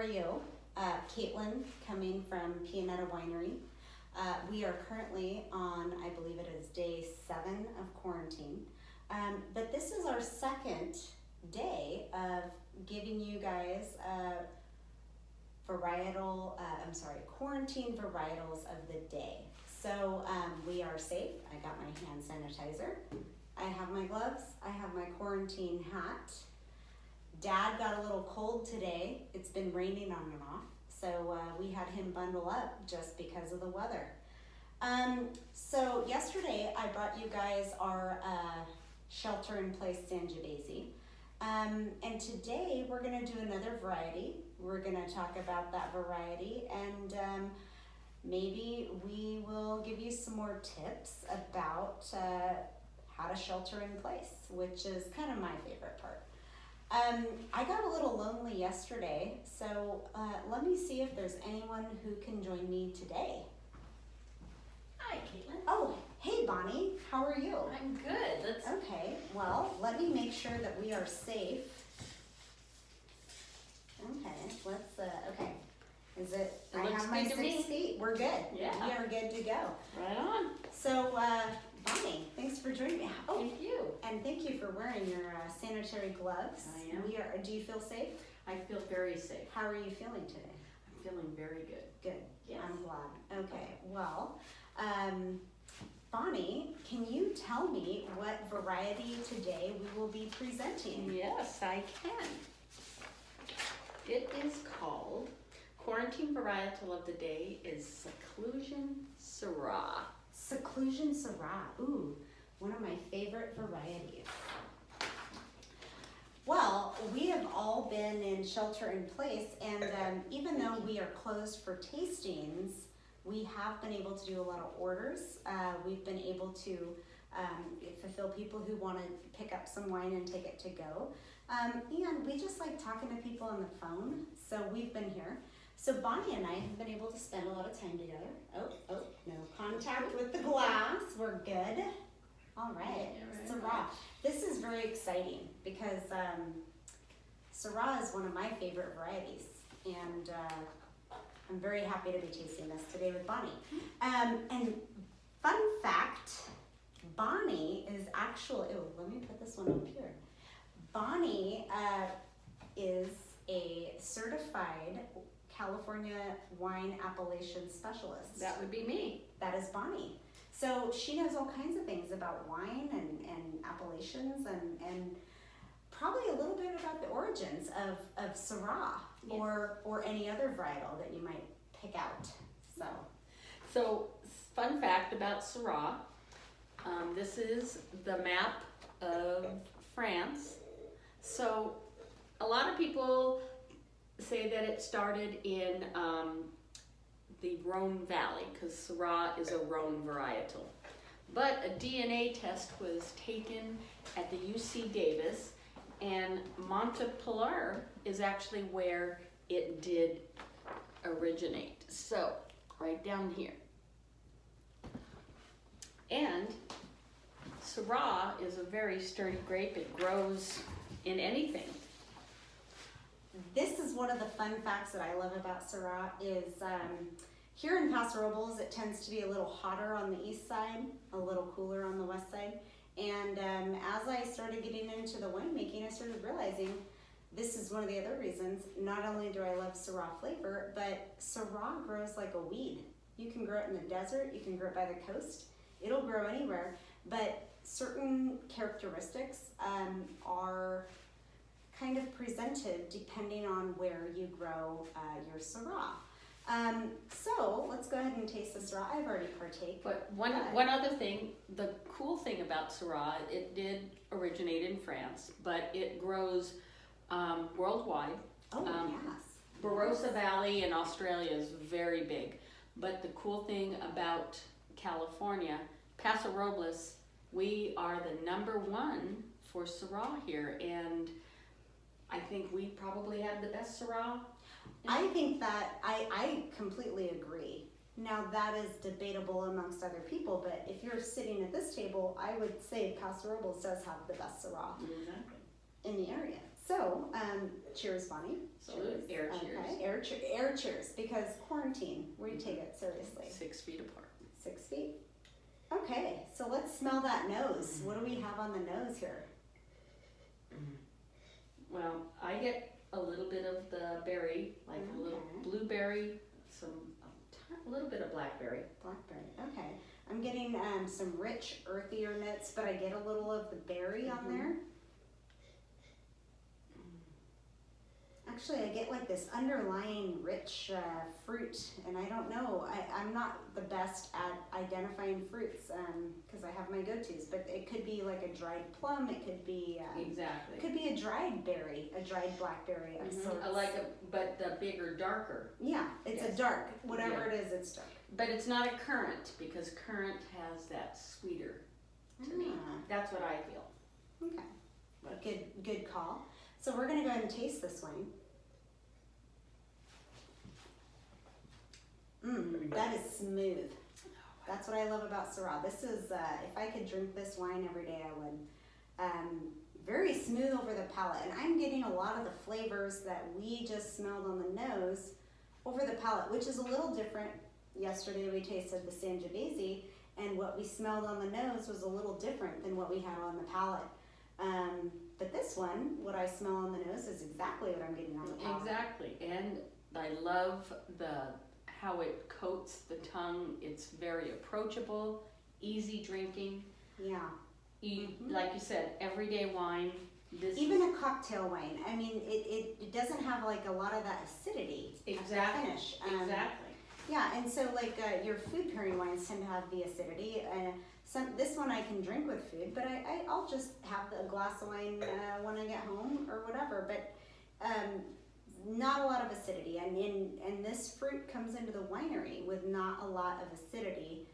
are you? Caitlin, coming from Pianetta Winery. We are currently on, I believe it is day 7 of quarantine. But this is our second day of giving you guys quarantine varietals of the day. So we are safe. I got my hand sanitizer. I have my gloves. I have my quarantine hat. Dad got a little cold today. It's been raining on and off. So we had him bundle up just because of the weather. So yesterday I brought you guys our shelter-in-place Sangiovese. And today we're going to do another variety. We're going to talk about that variety, and maybe we will give you some more tips about how to shelter in place, which is kind of my favorite part. I got a little lonely yesterday, so let me see if there's anyone who can join me today. Hi, Caitlin. Oh, hey Bonnie, how are you? I'm good. Okay, well, let me make sure that we are safe. Okay, let's, okay. Is it, I looks have my good to 6 me. feet, we're good. Yeah. We are good to go. Right on. So, Bonnie, thanks for joining me. Oh, Thank you. and thank you for wearing your sanitary gloves. I am. Do you feel safe? I feel very safe. How are you feeling today? I'm feeling very good. Good. Yes. I'm glad. Okay. Well, Bonnie, can you tell me what variety today we will be presenting? Yes, I can. It is called, quarantine varietal of the day is Seclusion Syrah. Seclusion Syrah. Ooh, one of my favorite varieties. Well, we have all been in shelter in place, and even though we are closed for tastings, we have been able to do a lot of orders. We've been able to fulfill people who want to pick up some wine and take it to go. And we just like talking to people on the phone, so we've been here. So Bonnie and I have been able to spend a lot of time together. Oh, no contact with the glass. We're good. All right, Yeah, Syrah. This is very exciting because Syrah is one of my favorite varieties, and I'm very happy to be tasting this today with Bonnie. And fun fact, Bonnie is actually, let me put this one up here. Bonnie is a certified California wine appellation specialist. That would be me. That is Bonnie. So she knows all kinds of things about wine and appellations and probably a little bit about the origins of Syrah, Yeah. or any other varietal that you might pick out. So, fun fact about Syrah, this is the map of France. So, a lot of people say that it started in the Rhone Valley, because Syrah is a Rhone varietal. But a DNA test was taken at the UC Davis, and Montpellier is actually where it did originate. So, right down here. And Syrah is a very sturdy grape. It grows in anything. This is one of the fun facts that I love about Syrah is here in Paso Robles, it tends to be a little hotter on the east side, a little cooler on the west side. And as I started getting into the winemaking, I started realizing this is one of the other reasons. Not only do I love Syrah flavor, but Syrah grows like a weed. You can grow it in the desert, you can grow it by the coast. It'll grow anywhere, but certain characteristics are kind of presented depending on where you grow your Syrah. So let's go ahead and taste the Syrah. I've already partaken. But one other thing, the cool thing about Syrah, it did originate in France, but it grows worldwide. Oh, yes. Barossa Valley in Australia is very big. But the cool thing about California, Paso Robles, we are the #1 for Syrah here, and I think we probably have the best Syrah. I think that I completely agree. Now that is debatable amongst other people, but if you're sitting at this table, I would say Paso Robles does have the best Syrah Exactly. in the area. So, cheers, Bonnie. Salute. Air cheers. Okay, air cheers, because quarantine, we take it seriously. 6 feet apart. 6 feet. Okay, so let's smell that nose. What do we have on the nose here? Well, I get a little bit of the berry, like a little blueberry, a little bit of blackberry. Blackberry, okay. I'm getting some rich, earthier notes, but I get a little of the berry on there. Actually, I get like this underlying rich fruit, and I don't know. I'm not the best at identifying fruits because I have my go-tos, but it could be like a dried plum. It could be Exactly. It could be a dried berry, a dried blackberry of sorts. But the bigger, darker. Yeah, it's a dark. Whatever it is, it's dark. But it's not a currant, because currant has that sweeter to me. That's what I feel. Okay. But Good call. So we're gonna go ahead and taste this wine. That is smooth. That's what I love about Syrah. This is, if I could drink this wine every day, I would. Very smooth over the palate, and I'm getting a lot of the flavors that we just smelled on the nose over the palate, which is a little different. Yesterday we tasted the Sangiovese, and what we smelled on the nose was a little different than what we had on the palate. But this one, what I smell on the nose is exactly what I'm getting on the palate. Exactly, and I love how it coats the tongue. It's very approachable, easy drinking. Yeah. Like you said, everyday wine. Even a cocktail wine. I mean, it doesn't have like a lot of that acidity at the finish. Exactly. Yeah, and so like your food pairing wines tend to have the acidity. This one I can drink with food, but I'll just have a glass of wine when I get home or whatever. But not a lot of acidity, and this fruit comes into the winery with not a lot of acidity.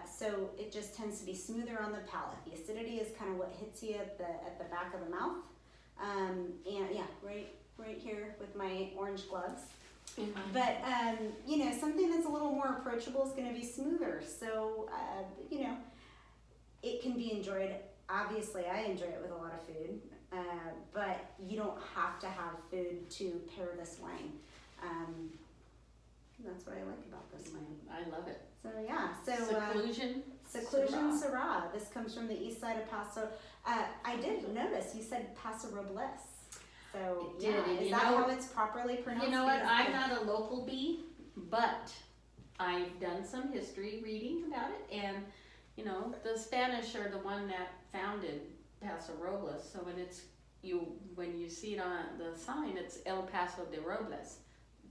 So it just tends to be smoother on the palate. The acidity is kind of what hits you at the back of the mouth. And yeah, right here with my orange gloves. But something that's a little more approachable is going to be smoother. So it can be enjoyed. Obviously, I enjoy it with a lot of food, but you don't have to have food to pair this wine. That's what I like about this wine. I love it. So yeah, Syrah. Seclusion Syrah. This comes from the east side of Paso. I did notice you said Paso Robles. So is that how it's properly pronounced? You know what? I'm not a local bee, but I've done some history reading about it, and the Spanish are the one that founded Paso Robles. So when you see it on the sign, it's El Paso de Robles.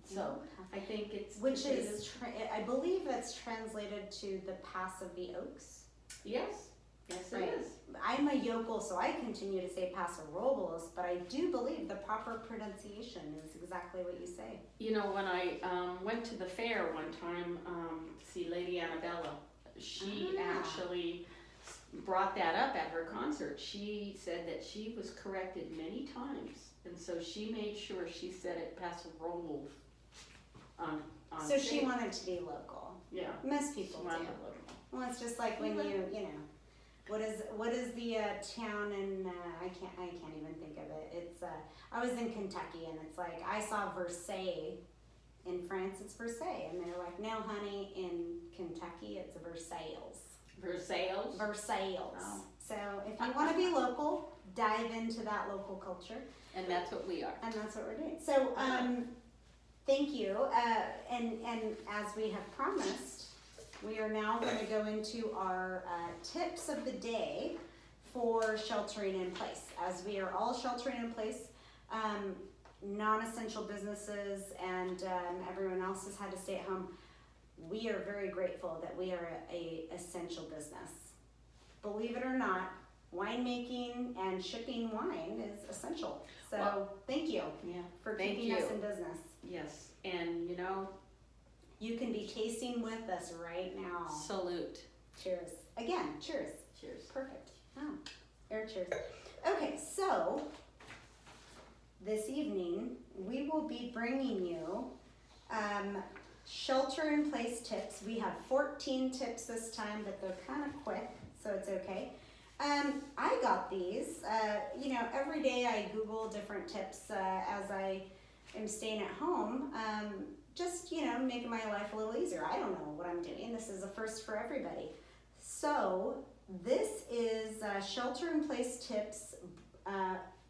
So I think it's I believe that's translated to the Pass of the Oaks. Yes, it is. I'm a yokel, so I continue to say Paso Robles, but I do believe the proper pronunciation is exactly what you say. When I went to the fair one time to see Lady Annabella, she actually brought that up at her concert. She said that she was corrected many times, and so she made sure she said it Paso Robles. So she wanted to be local. Yeah. Most people do. Well, it's just like when what is the town in I can't even think of it. It's I was in Kentucky, and it's like I saw Versailles in France. It's Versailles, and they're like, no, honey, in Kentucky it's Versailles. Versailles. Oh. So if you want to be local, dive into that local culture. And that's what we are. And that's what we're doing. So thank you. And as we have promised, we are now going to go into our tips of the day for sheltering in place. As we are all sheltering in place, non-essential businesses and everyone else has had to stay at home. We are very grateful that we are a essential business. Believe it or not, winemaking and shipping wine is essential. So thank you for keeping us in business. Yes, and you can be tasting with us right now. Salute. Cheers. Again, cheers. Cheers. Perfect. Oh, air cheers. Okay, so this evening we will be bringing you shelter in place tips. We have 14 tips this time, but they're kind of quick, so it's okay. I got these. Every day I Google different tips as I am staying at home. Just, making my life a little easier. I don't know what I'm doing. This is a first for everybody. So this is shelter-in-place tips,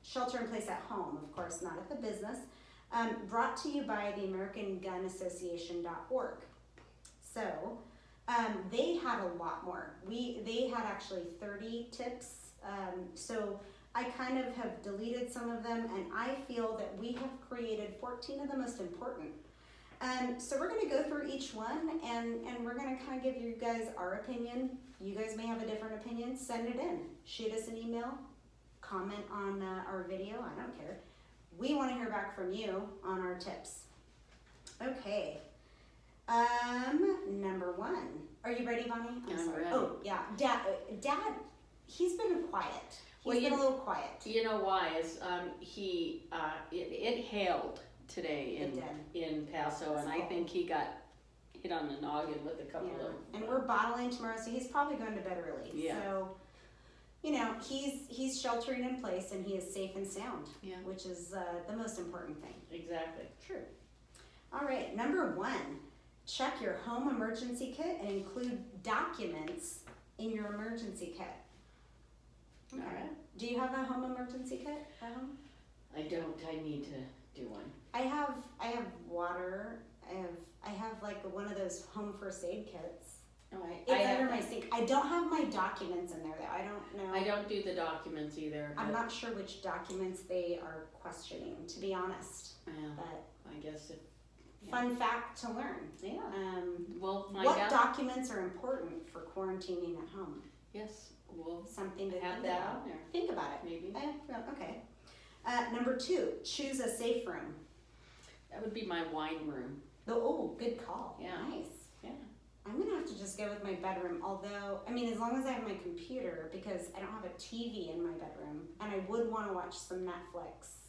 shelter-in-place at home, of course, not at the business, brought to you by the AmericanGunAssociation.org. So they had a lot more. They had actually 30 tips. So I kind of have deleted some of them, and I feel that we have created 14 of the most important. So we're going to go through each one, and we're going to kind of give you guys our opinion. You guys may have a different opinion. Send it in. Shoot us an email. Comment on our video. I don't care. We want to hear back from you on our tips. Okay. Number one. Are you ready, Bonnie? I'm sorry. ready. Oh, yeah. Dad, he's been quiet. He's been a little quiet. You know why? Is it hailed today in Paso, and I think he got hit on the noggin with a couple of. And we're bottling tomorrow, so he's probably going to bed early. Yeah. So, he's sheltering in place, and he is safe and sound. Yeah. Which is the most important thing. Exactly. True. All right, number one. Check your home emergency kit and include documents in your emergency kit. Okay. All right. Do you have a home emergency kit at home? I don't. I need to do one. I have water. I have like one of those home first aid kits. Oh, It's under my sink. I don't have my documents in there though. I don't know. I don't do the documents either. I'm not sure which documents they are questioning, to be honest. Yeah. But I guess it. fun fact to learn. Yeah. We'll find what out. documents are important for quarantining at home? Yes, we'll Something to have think that about. on there. Think about it. Maybe. Okay. Number two, choose a safe room. That would be my wine room. Oh, good call. Yeah. Nice. Yeah. I'm gonna have to just go with my bedroom, although, as long as I have my computer, because I don't have a TV in my bedroom, and I would want to watch some Netflix.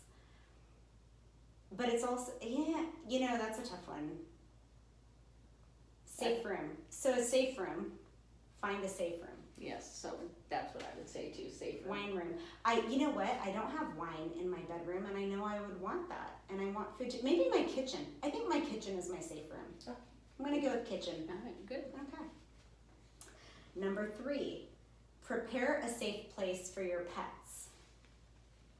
But it's also, that's a tough one. Safe room. So a safe room, find a safe room. Yes, so that's what I would say too, safe room. Wine room. You know what? I don't have wine in my bedroom, and I know I would want that. And I want food. Maybe my kitchen. I think my kitchen is my safe room. Oh. I'm gonna go with kitchen. All right, good. Okay. Number three, prepare a safe place for your pets.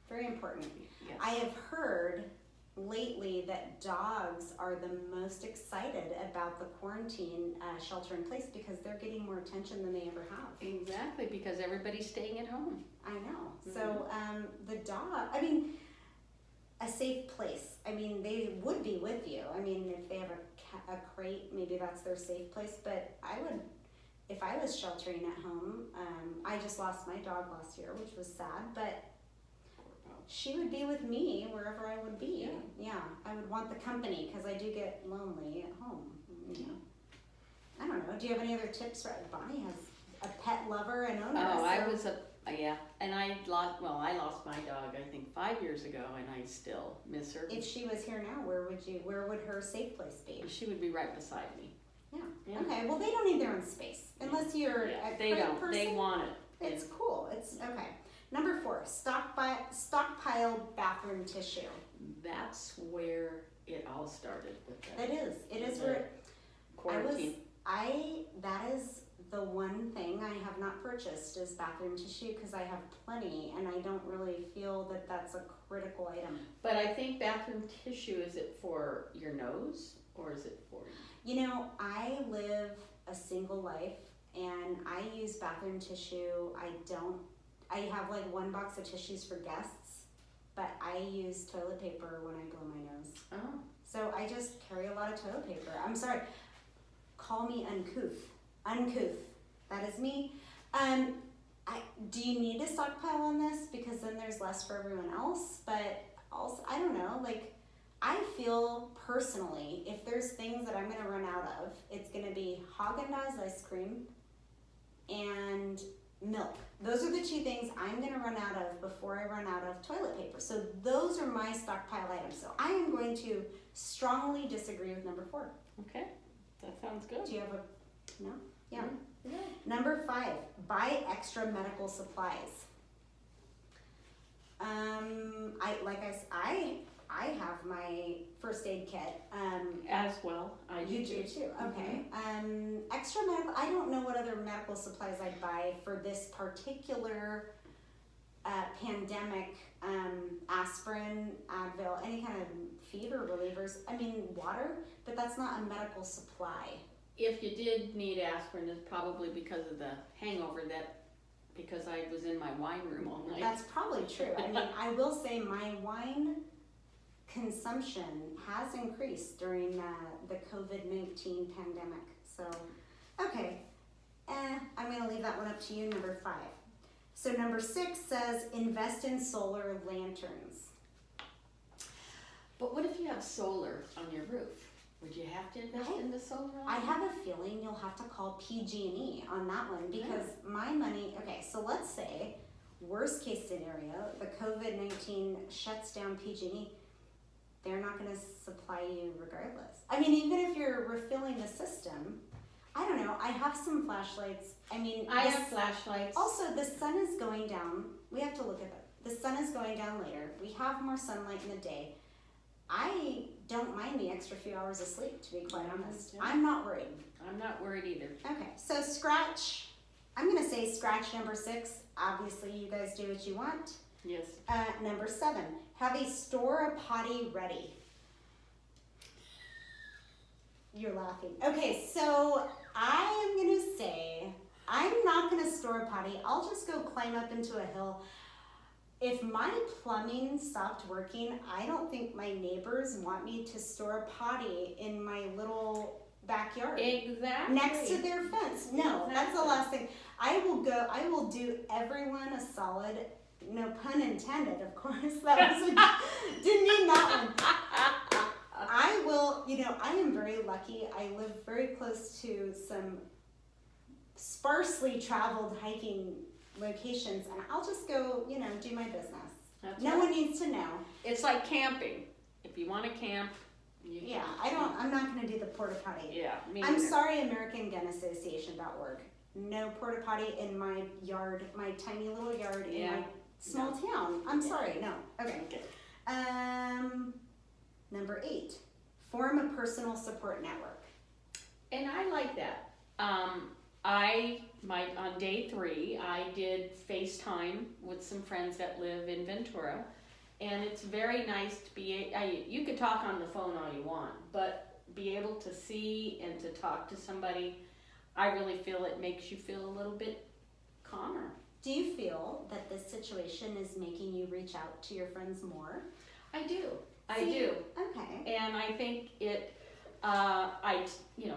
Very important. Yes. I have heard lately that dogs are the most excited about the quarantine shelter in place because they're getting more attention than they ever have. Exactly, because everybody's staying at home. I know. Mm-hmm. So the dog, a safe place. They would be with you. If they have a crate, maybe that's their safe place. But I would, if I was sheltering at home, I just lost my dog last year, which was sad, but she would be with me wherever I would be. Yeah, I would want the company because I do get lonely at home. Yeah. I don't know. Do you have any other tips? Bonnie has a pet lover and owner. Oh, so. I was and I lost my dog, I think 5 years ago, and I still miss her. If she was here now, where would her safe place be? She would be right beside me. Yeah. Okay. Well, they don't need their own space unless you're a they don't. person. They want it. It's cool. It's okay. Number four, stockpile bathroom tissue. That's where it all started with that. It is where quarantine. That is the one thing I have not purchased is bathroom tissue because I have plenty and I don't really feel that that's a critical item. But I think bathroom tissue, is it for your nose or is it for you? I live a single life and I use bathroom tissue. I have like one box of tissues for guests, but I use toilet paper when I blow my nose. Oh. So I just carry a lot of toilet paper. I'm sorry. Call me uncouth. Uncouth. That is me. Do you need to stockpile on this? Because then there's less for everyone else. But also, I don't know. I feel personally, if there's things that I'm going to run out of, it's going to be Haagen-Dazs ice cream and milk. Those are the two things I'm going to run out of before I run out of toilet paper. So those are my stockpile items. So I am going to strongly disagree with number four. Okay, that sounds good. Do you have a, no? Yeah. Yeah. Number 5, buy extra medical supplies. I have my first aid kit. As well, I do. You do too. Okay. Extra medical. I don't know what other medical supplies I'd buy for this particular pandemic. Aspirin, Advil, any kind of fever relievers. I mean, water, but that's not a medical supply. If you did need aspirin, it's probably because of the hangover because I was in my wine room all night. That's probably true. I mean, I will say my wine consumption has increased during the COVID-19 pandemic. So, okay, I'm going to leave that one up to you, number 5. So number 6 says invest in solar lanterns. But what if you have solar on your roof? Would you have to invest in the solar? I have a feeling you'll have to call PG&E on that one because my money, okay, so let's say, worst case scenario, the COVID-19 shuts down PG&E, they're not going to supply you regardless. I mean, even if you're refilling the system, I don't know, I have some flashlights. I mean, I have flashlights. Also, the sun is going down. We have to look at that. The sun is going down later. We have more sunlight in the day. I don't mind the extra few hours of sleep, to be quite honest. I'm not worried. I'm not worried either. Okay, so scratch. I'm going to say scratch number 6. Obviously, you guys do what you want. Yes. Number 7, have a store potty ready. You're laughing. Okay, so I am going to say I'm not going to store a potty. I'll just go climb up into a hill. If my plumbing stopped working, I don't think my neighbors want me to store a potty in my little backyard. Exactly. Next to their fence. No, that's the last thing. I will do everyone a solid, no pun intended, of course. That was didn't mean that one. I will, I am very lucky. I live very close to some sparsely traveled hiking locations, and I'll just go, do my business. That's no right. one needs to know. It's like camping. If you want to camp, I'm not going to do the porta potty. Yeah, me I'm neither. sorry, AmericanGunAssociation.org. No porta potty in my yard, my tiny little yard in my small town. I'm sorry, no. Okay. Number 8, form a personal support network. And I like that. On day 3, I did FaceTime with some friends that live in Ventura, and it's very nice to you could talk on the phone all you want, but be able to see and to talk to somebody, I really feel it makes you feel a little bit calmer. Do you feel that this situation is making you reach out to your friends more? I do. I do. Okay. And I think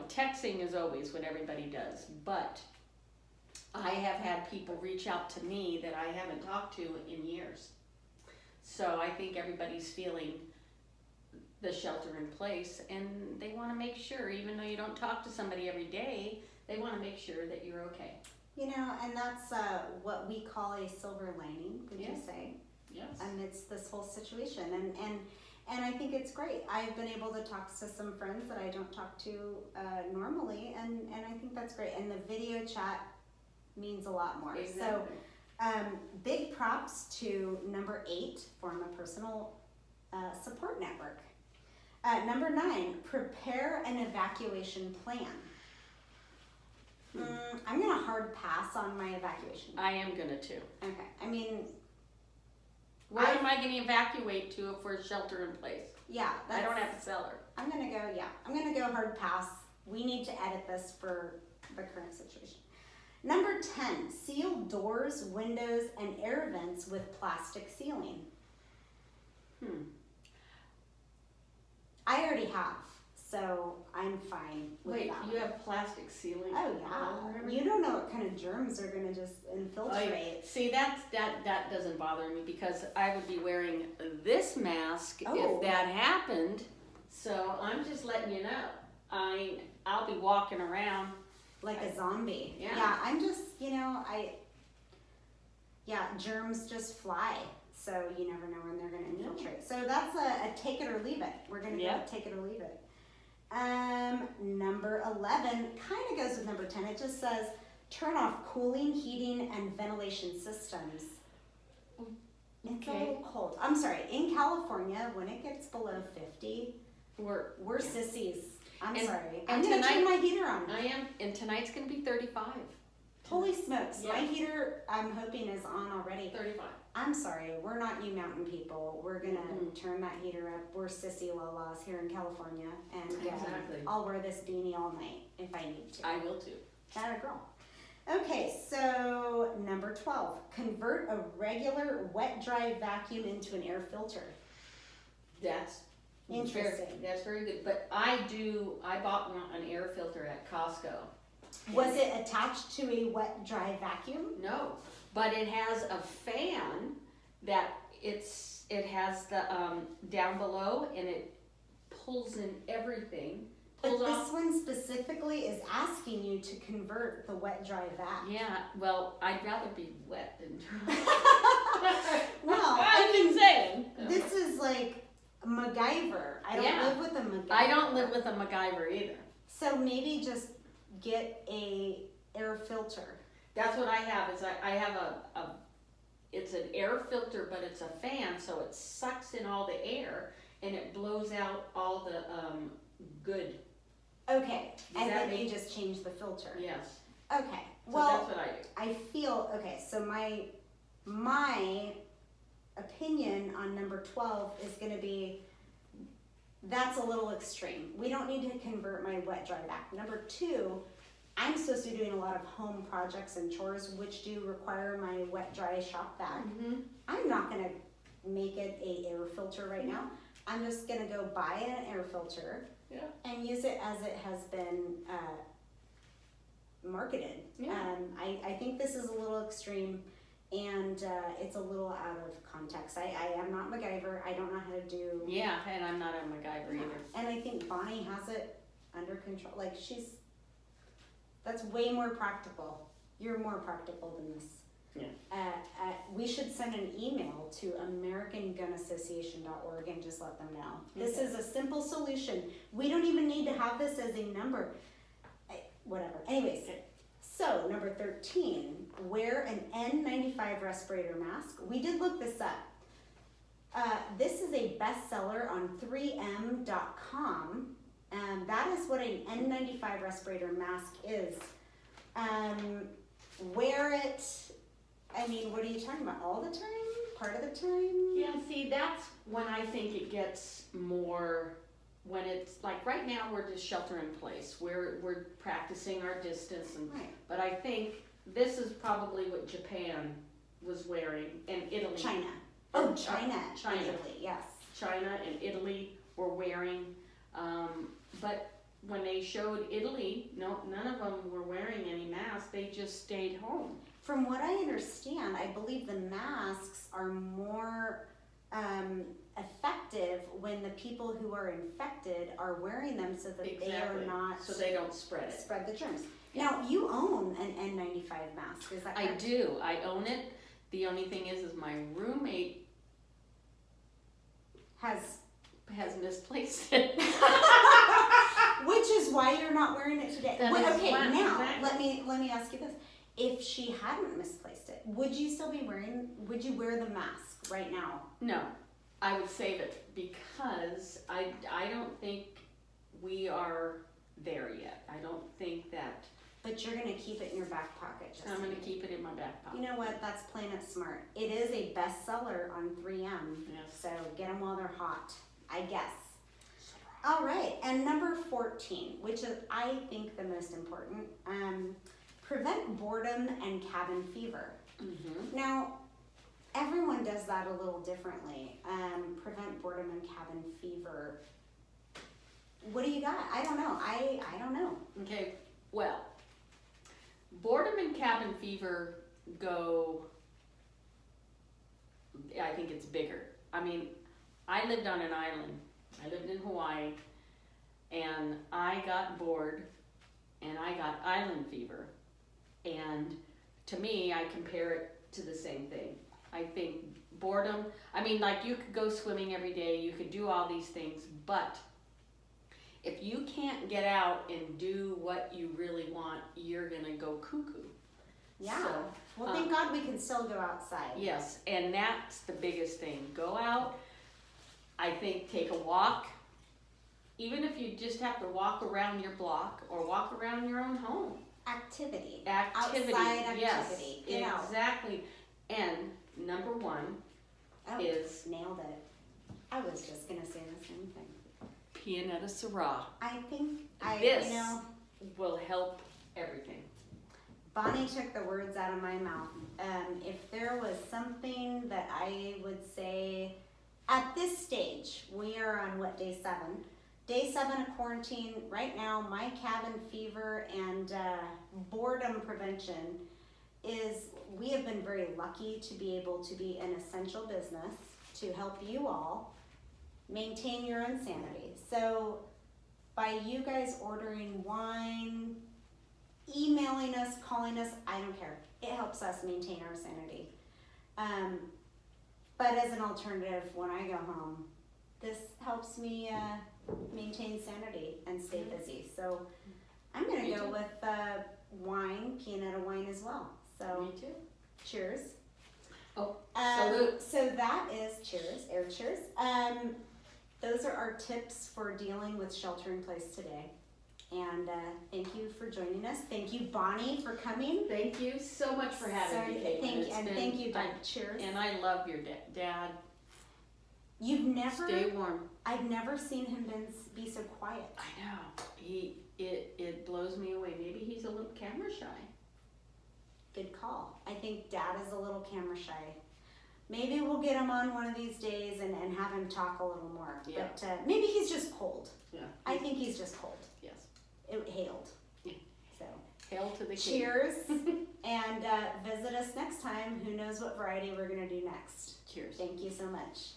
texting is always what everybody does, but I have had people reach out to me that I haven't talked to in years. So I think everybody's feeling the shelter in place, and they want to make sure, even though you don't talk to somebody every day, they want to make sure that you're okay. And that's what we call a silver lining, would you say? Yes. Amidst this whole situation. And I think it's great. I've been able to talk to some friends that I don't talk to normally, and I think that's great. And the video chat means a lot more. Exactly. So big props to number 8, form a personal support network. Number 9, prepare an evacuation plan. I'm going to hard pass on my evacuation. I am going to too. Okay. I mean, where am I going to evacuate to if we're shelter in place? Yeah. I don't have a cellar. I'm going to go hard pass. We need to edit this for the current situation. Number 10, seal doors, windows, and air vents with plastic sealing. I already have, so I'm fine with Wait, that. you have plastic sealing? Oh yeah. You don't know what kind of germs are gonna just infiltrate. See, that doesn't bother me because I would be wearing this mask Oh. if that happened. So I'm just letting you know. I'll be walking around Like a zombie. Yeah. I'm just, germs just fly. So you never know when they're going to infiltrate. So that's a take it or leave it. We're going to go take it or leave it. Number 11 kind of goes with number 10. It just says turn off cooling, heating, and ventilation systems. It's a little cold. I'm sorry. In California, when it gets below 50, we're sissies. I'm sorry. I'm going to turn my heater on. I am, and tonight's going to be 35. Holy smokes. Yeah. My heater, I'm hoping, is on already. 35. I'm sorry. We're not you mountain people. We're going to turn that heater up. We're sissy lalas here in California. And Exactly. I'll wear this beanie all night if I need to. I will too. That a girl. Okay, so number 12. Convert a regular wet-dry vacuum into an air filter. That's Interesting. That's very good. But I bought an air filter at Costco. Was it attached to a wet-dry vacuum? No, but it has a fan that it has the down below, and it pulls in everything. But this one specifically is asking you to convert the wet-dry vac. Yeah, well, I'd rather be wet than dry. Well, I've been saying. This is like MacGyver. I don't live with a MacGyver. I don't live with a MacGyver either. So maybe just get a air filter. That's what I have. I have it's an air filter, but it's a fan, so it sucks in all the air and it blows out all the good. Okay, and that then you just change the filter. Yes. Okay. So Well, that's what I do. I feel okay. So my opinion on number 12 is going to be that's a little extreme. We don't need to convert my wet dry vac. Number 2, I'm supposed to be doing a lot of home projects and chores which do require my wet dry shop vac. Mm-hmm. I'm not going to make it a air filter right now. I'm just going to go buy an air filter and use it as it has been marketed. Yeah. I think this is a little extreme and it's a little out of context. I am not MacGyver. I don't know how to do... Yeah, and I'm not a MacGyver either. And I think Bonnie has it under control. Like that's way more practical. You're more practical than this. Yeah. We should send an email to AmericanGunAssociation.org and just let them know. This is a simple solution. We don't even need to have this as a number. Whatever. Anyways, so number 13, wear an N95 respirator mask. We did look this up. This is a bestseller on 3m.com. That is what an N95 respirator mask is. Wear it, I mean, what are you talking about? All the time? Part of the time? Yeah, see, that's when I think it gets more, when it's, like right now we're just shelter in place. We're practicing our distance, Right. But I think this is probably what Japan was wearing, and Italy. China. Oh, China. China. Italy, yes. China and Italy were wearing, but when they showed Italy, none of them were wearing any masks. They just stayed home. From what I understand, I believe the masks are more effective when the people who are infected are wearing them so that they are not... So they don't spread it. Spread the germs. Now, you own an N95 mask, is that correct? I do. I own it. The only thing is my roommate Has misplaced it. Which is why you're not wearing it today. That Wait, is okay, why- now exactly. let me ask you this: if she hadn't misplaced it, would you still be wearing? Would you wear the mask right now? No, I would save it because I don't think we are there yet. I don't think that. But you're gonna keep it in your back pocket. Just I'm gonna keep it in my back pocket. You know what? That's plain and smart. It is a bestseller on 3M. Yes. So get them while they're hot, I guess. All right, and number 14, which is I think the most important, prevent boredom and cabin fever. Mm-hmm. Now, everyone does that a little differently. Prevent boredom and cabin fever. What do you got? I don't know. I don't know. Okay, well, boredom and cabin fever go, I think it's bigger. I mean, I lived on an island. I lived in Hawaii, and I got bored, and I got island fever. And to me, I compare it to the same thing. I think boredom, I mean, like you could go swimming every day, you could do all these things, but if you can't get out and do what you really want, you're gonna go cuckoo. Yeah. So, Well, thank God we can still go outside. yes, and that's the biggest thing. Go out. I think take a walk. Even if you just have to walk around your block or walk around your own home. Activity. Activity. Outside activity. Yes, Get out. exactly. And number one Oh, is nailed it. I was just gonna say the same thing. Pianetta Syrah. I think This you know, will help everything. Bonnie took the words out of my mouth. If there was something that I would say at this stage, we are on what, day 7? Day 7 of quarantine. Right now, my cabin fever and boredom prevention is, we have been very lucky to be able to be an essential business to help you all maintain your own sanity. So by you guys ordering wine, emailing us, calling us, I don't care. It helps us maintain our sanity. But as an alternative, when I go home, this helps me maintain sanity and stay busy. So I'm gonna Me go too. with wine, Pianetta wine as well. So Me too. cheers. Oh, salute. So that is cheers, air cheers. Those are our tips for dealing with shelter in place today. And thank you for joining us. Thank you, Bonnie, for coming. Thank you so much for having me, Caitlin. Thank you, Dad. Cheers. And I love your dad. You've never, Stay warm. I've never seen him be so quiet. I know. It blows me away. Maybe he's a little camera shy. Good call. I think Dad is a little camera shy. Maybe we'll get him on one of these days and have him talk a little more. Yeah. But maybe he's just cold. Yeah. I think he's just cold. Yes. It hailed. Yeah. So Hail to the king. cheers. And visit us next time. Who knows what variety we're going to do next. Cheers. Thank you so much.